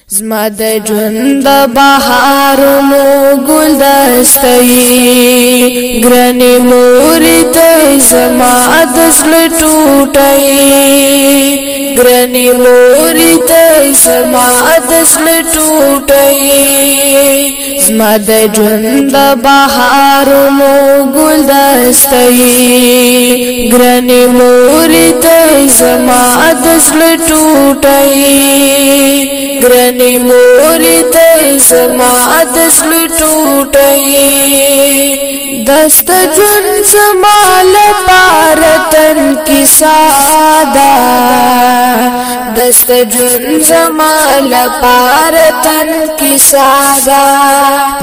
زما د ژوند بهارونو ګلدستې ګرانې مورې ته زما د زړه ټوټې ګرانې مورې ته زما د زړه ټوټې زما د ژوند بهارونو ګلدستې ګرانې مورې ته زما د زړه ټوټې ګرانې مورې ته زما د زړه ټوټې دست ژوند زما لپاره تن کې ساده دست ژوند زما لپاره تن کې ساده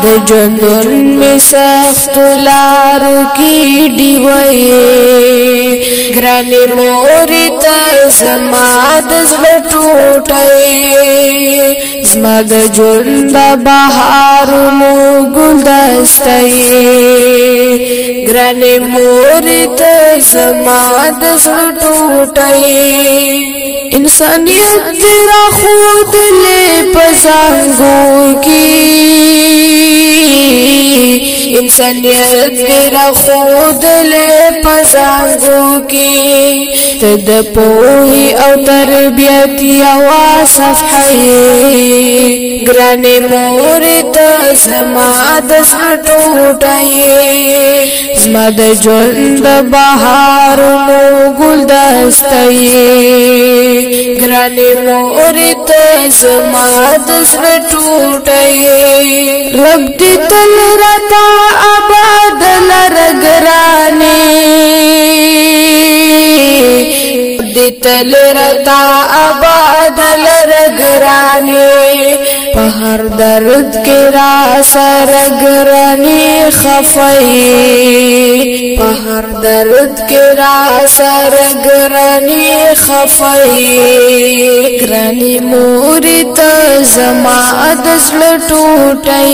د ژوندون مې سختو لارو کې ډیوې ګرانې مورې ته زما د زړه ټوټې زما د ژوند بهارونو ګلدستې ګرانې مورې ته زما د زړه ټوټې انسانیت دې راښودلې په زانګو کې انسانیت دې راښودلې په زانګو کې ته د پوهې او تربیت یوه صفحه ګرانې مورې ته زما د زړه ټوټه زما د ژوند بهارونو ګلدستې ګرانې مورې ته زما د زړه ټوټه رب دې تل راته آباد لره ګرانې دې تل راته آباد لره ګرانې په هر درد کې را سره ګرانې خفې په هر درد کې را سره ګرانې خفې ګرانې مورې ته زما د زړه ټوټې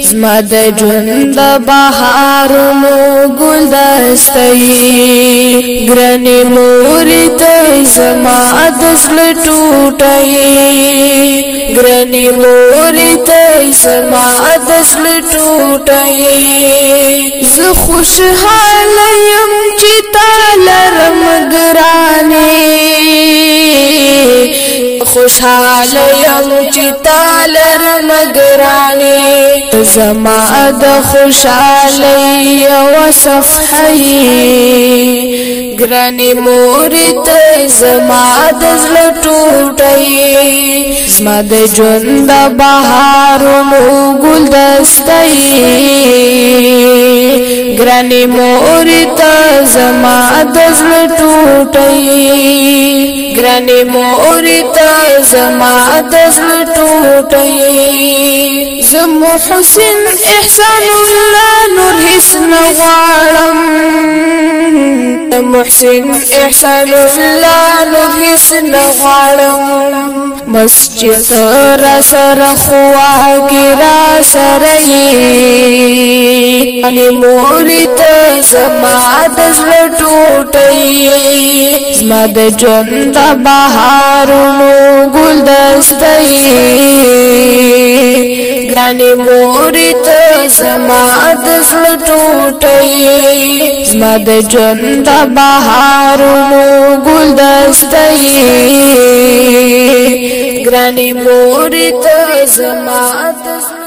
زما د ژوند بهارونو ګلدستې ګرانې مورې ته زما د زړه ټوټې ګرانې مورې ته زما د زړه ټوټې زه خوشحاله یم چې تا لرم ګرانې خوشحاله یم چې تا لرم ګرانې زما د خوشحالۍ یوه صفحه ګرانې مورې ته زما د زړه ټوټې زما د ژوند بهارونو ګلدستې ګرانې مورې ته زما د زړه ټوټې ګرانې مورې ته زما د زړه ټوټې زه محسن احسان الله نور هیڅ نه غواړم محسن احسان الله نور هیڅ نه غواړم مسجد را سره خوا کې را سره یې مورې ته زما د زړه ټوټې زما د ژوند بهارونو ګلدستې ګرانې مورې ته زما د زړه ټوټې زما د ژوند بهارونو ګلدستې ګرانې مورې ته زما د